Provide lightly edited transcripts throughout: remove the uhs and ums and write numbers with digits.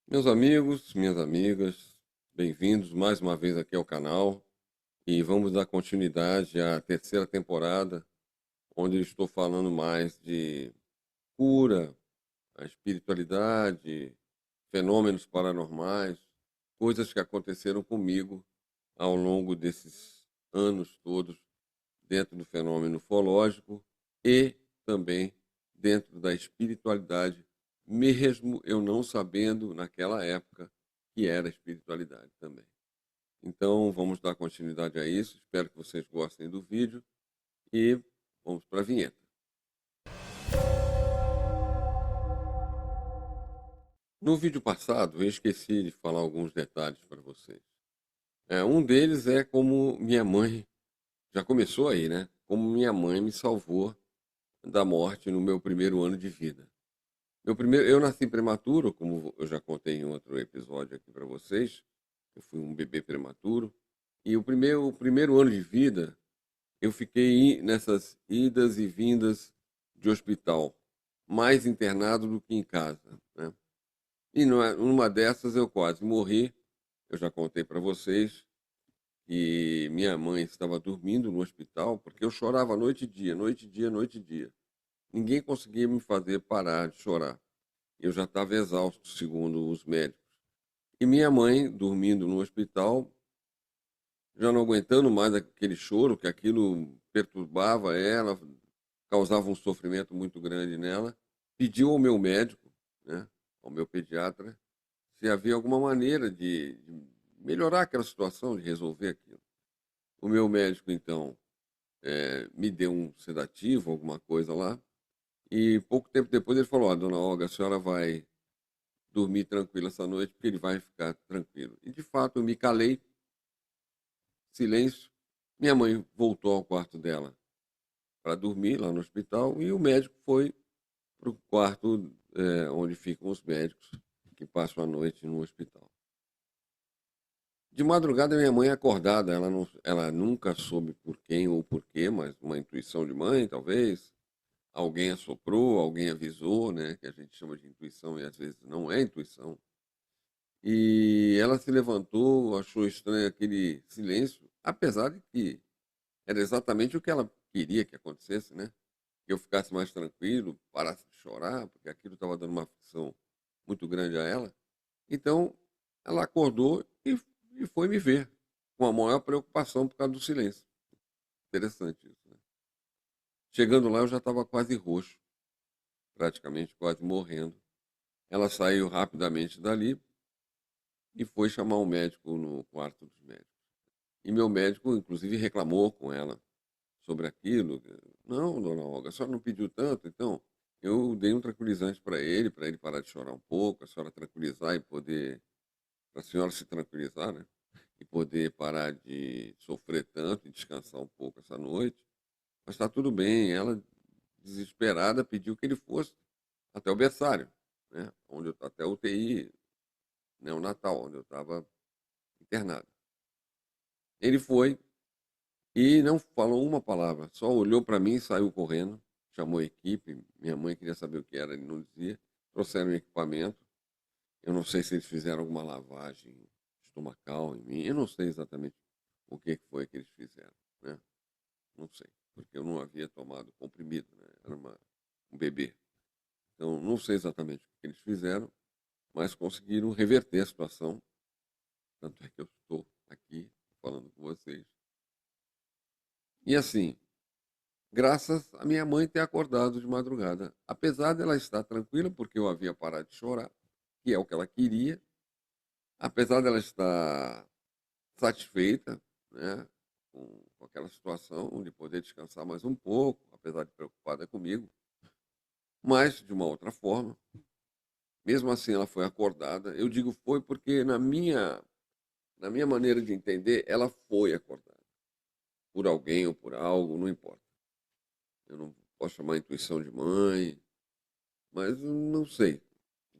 Meus amigos, minhas amigas, bem-vindos mais uma vez aqui ao canal e vamos dar continuidade à terceira temporada, onde eu estou falando mais de cura, a espiritualidade, fenômenos paranormais, coisas que aconteceram comigo ao longo desses anos todos dentro do fenômeno ufológico e também dentro da espiritualidade, mesmo eu não sabendo naquela época que era espiritualidade também. Então vamos dar continuidade a isso. Espero que vocês gostem do vídeo e vamos para a vinheta. No vídeo passado eu esqueci de falar alguns detalhes para vocês. Um deles é como minha mãe, já começou aí, né? Como minha mãe me salvou da morte no meu primeiro ano de vida. Eu nasci prematuro, como eu já contei em outro episódio aqui para vocês. Eu fui um bebê prematuro. E o primeiro ano de vida, eu fiquei nessas idas e vindas de hospital, mais internado do que em casa, né? E numa dessas eu quase morri. Eu já contei para vocês que minha mãe estava dormindo no hospital porque eu chorava noite e dia, noite e dia, noite e dia. Ninguém conseguia me fazer parar de chorar. Eu já estava exausto, segundo os médicos. E minha mãe, dormindo no hospital, já não aguentando mais aquele choro, que aquilo perturbava ela, causava um sofrimento muito grande nela, pediu ao meu médico, né, ao meu pediatra, se havia alguma maneira de melhorar aquela situação, de resolver aquilo. O meu médico, então, me deu um sedativo, alguma coisa lá, e pouco tempo depois ele falou: Dona Olga, a senhora vai dormir tranquila essa noite, porque ele vai ficar tranquilo. E de fato eu me calei, silêncio. Minha mãe voltou ao quarto dela para dormir lá no hospital e o médico foi para o quarto onde ficam os médicos que passam a noite no hospital. De madrugada, minha mãe acordada, ela nunca soube por quem ou por quê, mas uma intuição de mãe, talvez. Alguém assoprou, alguém avisou, né? Que a gente chama de intuição e às vezes não é intuição. E ela se levantou, achou estranho aquele silêncio, apesar de que era exatamente o que ela queria que acontecesse, né? Que eu ficasse mais tranquilo, parasse de chorar, porque aquilo estava dando uma aflição muito grande a ela. Então, ela acordou e foi me ver, com a maior preocupação por causa do silêncio. Interessante isso, né? Chegando lá, eu já estava quase roxo, praticamente quase morrendo. Ela saiu rapidamente dali e foi chamar um médico no quarto dos médicos. E meu médico, inclusive, reclamou com ela sobre aquilo. Não, dona Olga, a senhora não pediu tanto, então eu dei um tranquilizante para ele parar de chorar um pouco, a senhora tranquilizar e poder, para a senhora se tranquilizar, né? E poder parar de sofrer tanto e descansar um pouco essa noite. Mas está tudo bem. Ela, desesperada, pediu que ele fosse até o berçário, né? Até o UTI neonatal, onde eu estava internado. Ele foi, e não falou uma palavra, só olhou para mim e saiu correndo, chamou a equipe. Minha mãe queria saber o que era, ele não dizia. Trouxeram um equipamento. Eu não sei se eles fizeram alguma lavagem estomacal em mim, eu não sei exatamente o que foi que eles fizeram, né? Não sei, porque eu não havia tomado comprimido, né? Era um bebê. Então, não sei exatamente o que eles fizeram, mas conseguiram reverter a situação. Tanto é que eu estou aqui falando com vocês. E assim, graças a minha mãe ter acordado de madrugada. Apesar dela estar tranquila, porque eu havia parado de chorar, que é o que ela queria, apesar dela estar satisfeita, né, com aquela situação de poder descansar mais um pouco, apesar de preocupada comigo, mas de uma outra forma, mesmo assim ela foi acordada. Eu digo foi porque na minha maneira de entender, ela foi acordada por alguém ou por algo, não importa. Eu não posso chamar a intuição de mãe, mas eu não sei.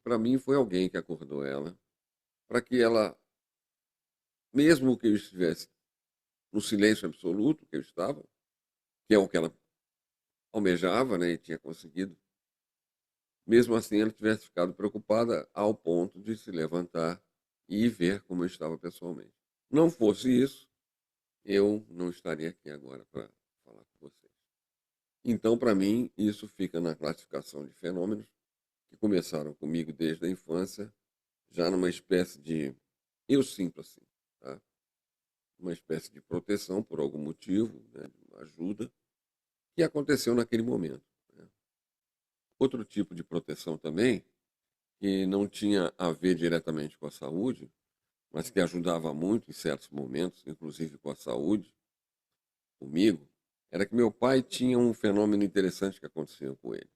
Para mim foi alguém que acordou ela, para que ela, mesmo que eu estivesse no silêncio absoluto que eu estava, que é o que ela almejava, né, e tinha conseguido mesmo assim ela tivesse ficado preocupada ao ponto de se levantar e ir ver como eu estava pessoalmente. Não fosse isso, eu não estaria aqui agora para falar com vocês. Então, para mim, isso fica na classificação de fenômenos que começaram comigo desde a infância, já numa espécie de, eu sinto assim, tá? Uma espécie de proteção por algum motivo, né, de uma ajuda, que aconteceu naquele momento, né? Outro tipo de proteção também, que não tinha a ver diretamente com a saúde, mas que ajudava muito em certos momentos, inclusive com a saúde, comigo, era que meu pai tinha um fenômeno interessante que acontecia com ele.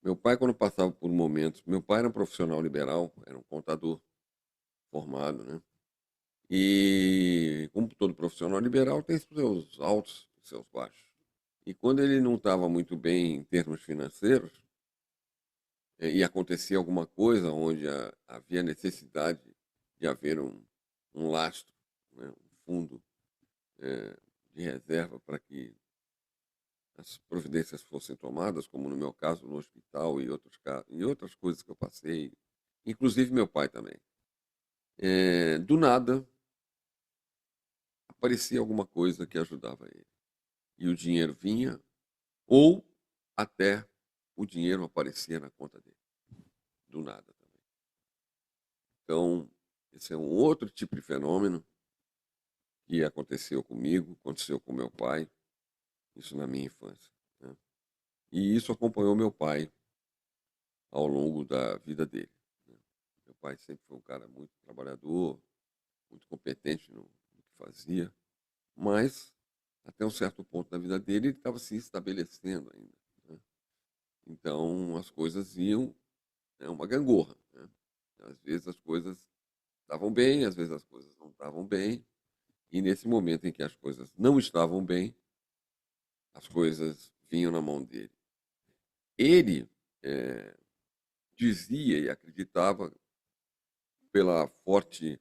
Meu pai, quando passava por momentos, meu pai era um profissional liberal, era um contador formado, né? E como todo profissional liberal tem seus altos e seus baixos. E quando ele não estava muito bem em termos financeiros, e acontecia alguma coisa onde havia necessidade de haver um lastro, né, um fundo de reserva para que as providências fossem tomadas, como no meu caso no hospital e e outras coisas que eu passei, inclusive meu pai também. Do nada aparecia alguma coisa que ajudava ele. E o dinheiro vinha, ou até o dinheiro aparecia na conta dele, do nada também. Então, esse é um outro tipo de fenômeno que aconteceu comigo, aconteceu com meu pai, isso na minha infância, né? E isso acompanhou meu pai ao longo da vida dele, né? Meu pai sempre foi um cara muito trabalhador, muito competente no que fazia, mas até um certo ponto da vida dele ele estava se estabelecendo ainda, né? Então as coisas iam, é uma gangorra, né? Às vezes as coisas estavam bem, às vezes as coisas não estavam bem, e nesse momento em que as coisas não estavam bem, as coisas vinham na mão dele. Ele eh, dizia e acreditava, pela forte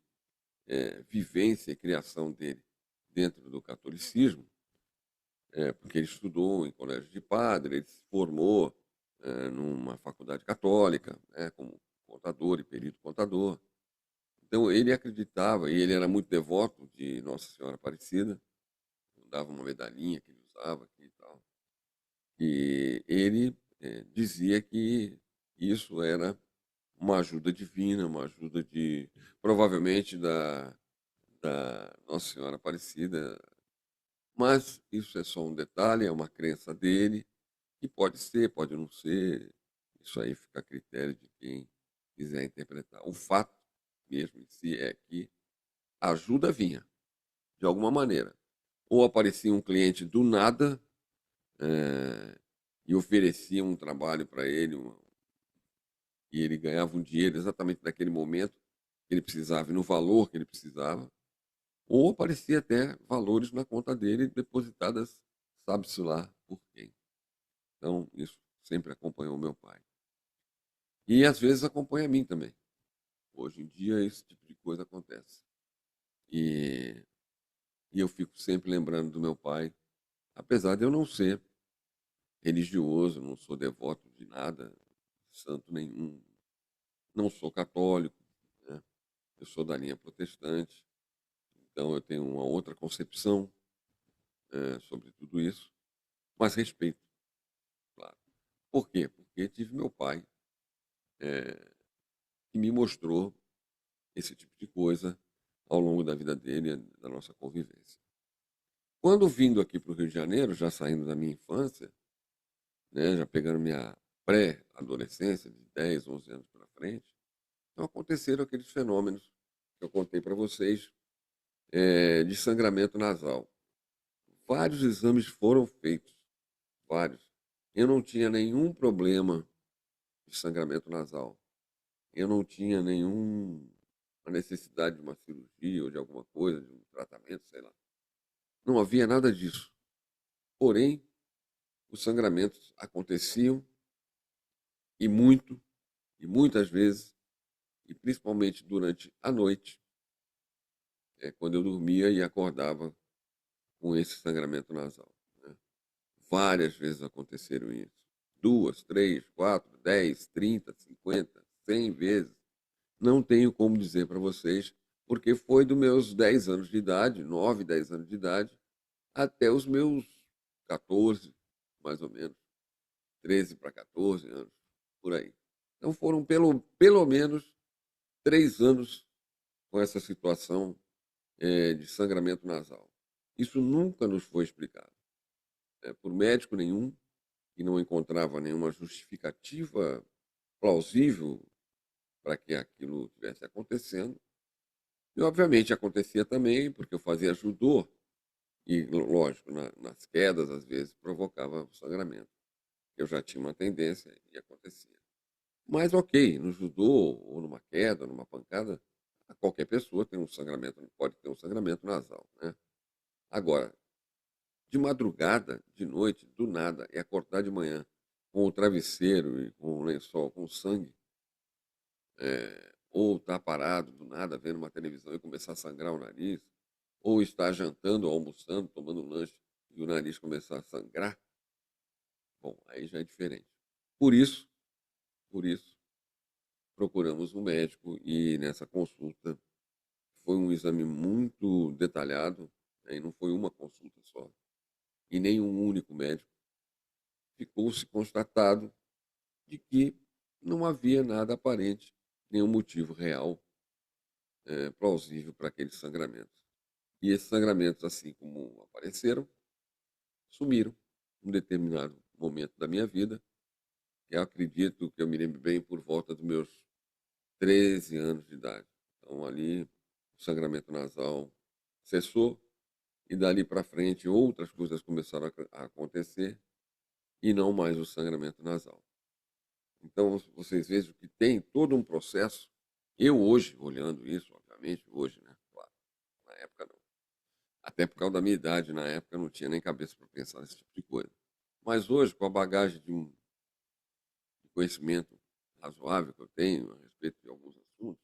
vivência e criação dele dentro do catolicismo, porque ele estudou em colégio de padre, ele se formou numa faculdade católica, né, como contador e perito contador. Então ele acreditava, e ele era muito devoto de Nossa Senhora Aparecida, dava uma medalhinha que ele usava aqui e tal. E ele dizia que isso era uma ajuda divina, uma ajuda de, provavelmente, da Nossa Senhora Aparecida. Mas isso é só um detalhe, é uma crença dele, que pode ser, pode não ser. Isso aí fica a critério de quem quiser interpretar. O fato mesmo em si é que a ajuda vinha, de alguma maneira. Ou aparecia um cliente do nada e oferecia um trabalho para ele, e ele ganhava um dinheiro exatamente naquele momento que ele precisava e no valor que ele precisava, ou aparecia até valores na conta dele depositadas, sabe-se lá por quem. Então, isso sempre acompanhou meu pai. E às vezes acompanha a mim também. Hoje em dia, esse tipo de coisa acontece. E, e eu fico sempre lembrando do meu pai, apesar de eu não ser religioso, não sou devoto de nada, santo nenhum, não sou católico, né? Eu sou da linha protestante, então eu tenho uma outra concepção sobre tudo isso, mas respeito, claro. Por quê? Porque tive meu pai que me mostrou esse tipo de coisa ao longo da vida dele, da nossa convivência. Quando vindo aqui para o Rio de Janeiro, já saindo da minha infância, né, já pegando minha pré-adolescência, de 10, 11 anos para frente, então aconteceram aqueles fenômenos que eu contei para vocês, de sangramento nasal. Vários exames foram feitos, vários. Eu não tinha nenhum problema de sangramento nasal. Eu não tinha nenhuma necessidade de uma cirurgia ou de alguma coisa, de um tratamento, sei lá. Não havia nada disso. Porém, os sangramentos aconteciam e muito, e muitas vezes, e principalmente durante a noite, quando eu dormia e acordava com esse sangramento nasal, né? Várias vezes aconteceram isso. 2, 3, 4, 10, 30, 50, 100 vezes. Não tenho como dizer para vocês, porque foi dos meus 10 anos de idade, 9, 10 anos de idade, até os meus 14, mais ou menos, 13 para 14 anos, por aí. Então foram pelo menos 3 anos com essa situação de sangramento nasal. Isso nunca nos foi explicado, por médico nenhum, que não encontrava nenhuma justificativa plausível para que aquilo tivesse acontecendo. E, obviamente, acontecia também porque eu fazia judô e, lógico, nas quedas, às vezes, provocava o sangramento. Eu já tinha uma tendência e acontecia. Mas, ok, no judô, ou numa queda, numa pancada, qualquer pessoa tem um sangramento, pode ter um sangramento nasal, né? Agora, de madrugada, de noite, do nada, e acordar de manhã com o travesseiro e com o lençol com sangue, ou estar parado do nada vendo uma televisão e começar a sangrar o nariz, ou estar jantando, almoçando, tomando um lanche e o nariz começar a sangrar, bom, aí já é diferente. Por isso, por isso, procuramos um médico e nessa consulta foi um exame muito detalhado, né, e não foi uma consulta só, e nem um único médico. Ficou-se constatado de que não havia nada aparente, nenhum motivo real, plausível para aqueles sangramentos. E esses sangramentos, assim como apareceram, sumiram em um determinado momento da minha vida. Eu acredito que eu me lembro bem por volta dos meus 13 anos de idade. Então, ali, o sangramento nasal cessou e dali para frente outras coisas começaram a acontecer e não mais o sangramento nasal. Então, vocês vejam que tem todo um processo. Eu hoje, olhando isso, obviamente, hoje, né? Claro, na época não. Até por causa da minha idade, na época eu não tinha nem cabeça para pensar nesse tipo de coisa. Mas hoje, com a bagagem de conhecimento razoável que eu tenho a respeito de alguns assuntos,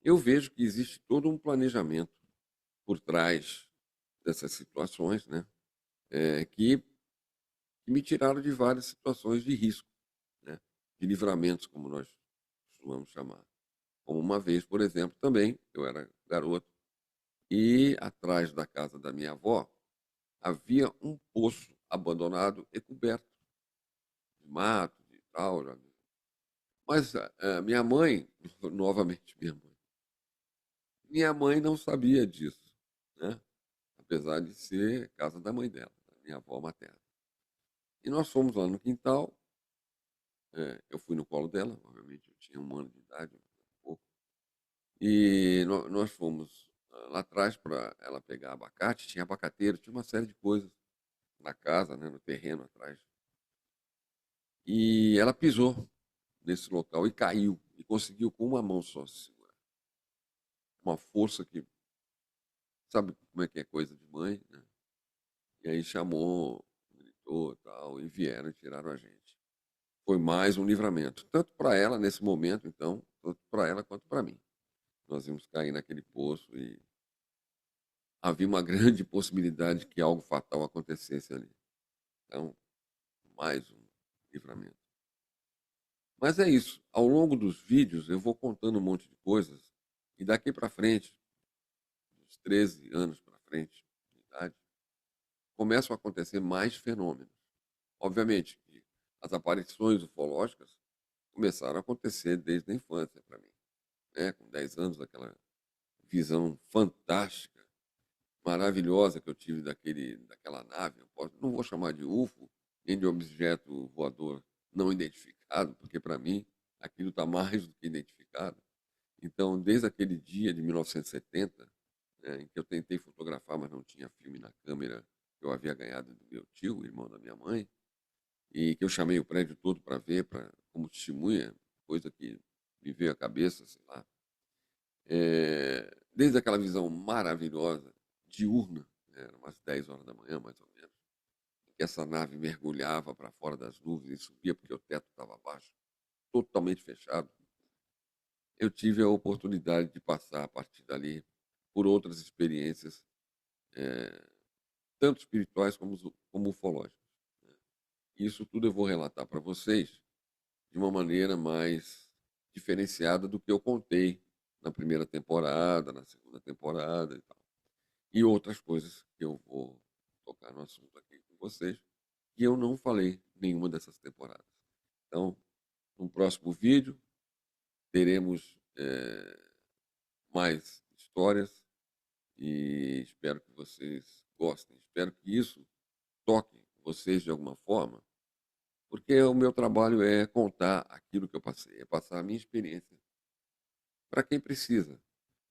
eu vejo que existe todo um planejamento por trás dessas situações, né? Que me tiraram de várias situações de risco, né? De livramentos, como nós costumamos chamar. Como uma vez, por exemplo, também, eu era garoto, e atrás da casa da minha avó havia um poço abandonado e coberto de mato, de tal. Mas minha mãe, novamente minha mãe não sabia disso, né? Apesar de ser casa da mãe dela, da minha avó materna. E nós fomos lá no quintal, eu fui no colo dela, obviamente eu tinha 1 ano de idade, um pouco, e nós fomos lá atrás para ela pegar abacate, tinha abacateiro, tinha uma série de coisas na casa, né, no terreno atrás. E ela pisou nesse local e caiu, e conseguiu com uma mão só se segurar. Uma força que, sabe como é que é coisa de mãe, né? E aí chamou, gritou tal, e vieram e tiraram a gente. Foi mais um livramento, tanto para ela nesse momento, então, tanto para ela quanto para mim. Nós íamos cair naquele poço e havia uma grande possibilidade que algo fatal acontecesse ali. Então, mais um livramento. Mas é isso. Ao longo dos vídeos eu vou contando um monte de coisas e daqui para frente, dos 13 anos para frente de idade, começam a acontecer mais fenômenos. Obviamente que as aparições ufológicas começaram a acontecer desde a infância para mim, né? Com 10 anos, aquela visão fantástica, maravilhosa que eu tive daquela nave. Não vou chamar de UFO, nem de objeto voador não identificado, porque para mim aquilo está mais do que identificado. Então, desde aquele dia de 1970, em que eu tentei fotografar, mas não tinha filme na câmera que eu havia ganhado do meu tio, irmão da minha mãe, e que eu chamei o prédio todo para ver, como testemunha, coisa que me veio à cabeça, sei lá. Desde aquela visão maravilhosa, diurna, né, eram umas 10 horas da manhã, mais ou menos, que essa nave mergulhava para fora das nuvens e subia porque o teto estava abaixo, totalmente fechado. Eu tive a oportunidade de passar a partir dali por outras experiências, tanto espirituais como ufológicas, né. Isso tudo eu vou relatar para vocês de uma maneira mais diferenciada do que eu contei na primeira temporada, na segunda temporada e tal. E outras coisas que eu vou tocar no assunto aqui com vocês, que eu não falei nenhuma dessas temporadas. Então, no próximo vídeo, teremos mais histórias e espero que vocês gostem. Espero que isso toque vocês de alguma forma, porque o meu trabalho é contar aquilo que eu passei, é passar a minha experiência para quem precisa.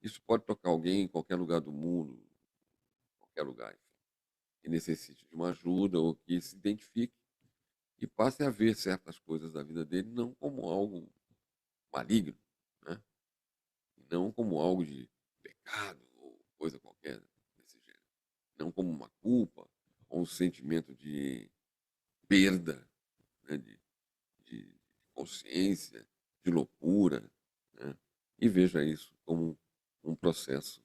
Isso pode tocar alguém em qualquer lugar do mundo, qualquer lugar, enfim, que necessite de uma ajuda ou que se identifique e passe a ver certas coisas da vida dele não como algo maligno, né? Não como algo de pecado ou coisa qualquer desse gênero. Não como uma culpa ou um sentimento de perda, né? De consciência, de loucura, né? E veja isso como um processo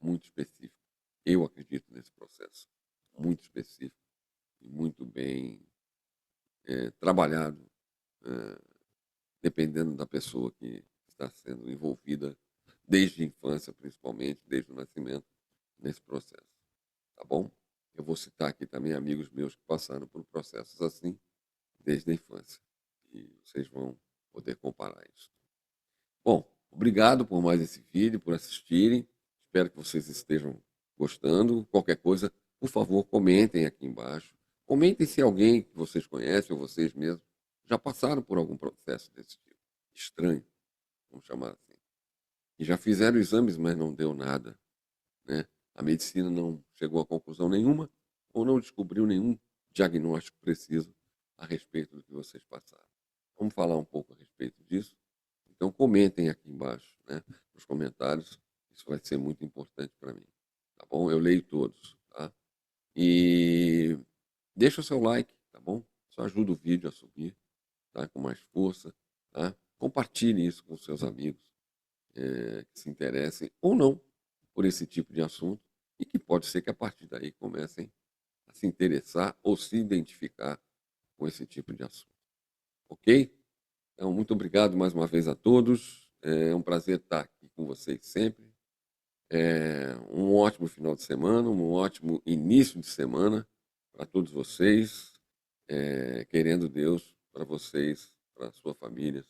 muito específico. Eu acredito nesse processo muito específico e muito bem trabalhado, eh, dependendo da pessoa que está sendo envolvida desde a infância, principalmente, desde o nascimento, nesse processo. Tá bom? Eu vou citar aqui também amigos meus que passaram por processos assim desde a infância. E vocês vão poder comparar isso. Bom, obrigado por mais esse vídeo, por assistirem. Espero que vocês estejam gostando. Qualquer coisa, por favor, comentem aqui embaixo. Comentem se alguém que vocês conhecem ou vocês mesmos já passaram por algum processo desse tipo. Estranho, vamos chamar assim. E já fizeram exames, mas não deu nada, né? A medicina não chegou a conclusão nenhuma ou não descobriu nenhum diagnóstico preciso a respeito do que vocês passaram. Vamos falar um pouco a respeito disso? Então comentem aqui embaixo, né, nos comentários. Isso vai ser muito importante para mim, tá bom? Eu leio todos, tá? E deixa o seu like, tá bom? Isso ajuda o vídeo a subir, tá? Com mais força, tá? Compartilhe isso com seus amigos que se interessem ou não por esse tipo de assunto e que pode ser que a partir daí comecem a se interessar ou se identificar com esse tipo de assunto, ok? Então, muito obrigado mais uma vez a todos. É um prazer estar aqui com vocês sempre. Um ótimo final de semana, um ótimo início de semana para todos vocês. Querendo Deus para vocês, para a sua família,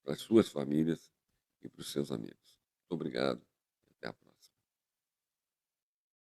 para as suas famílias e para os seus amigos. Muito obrigado.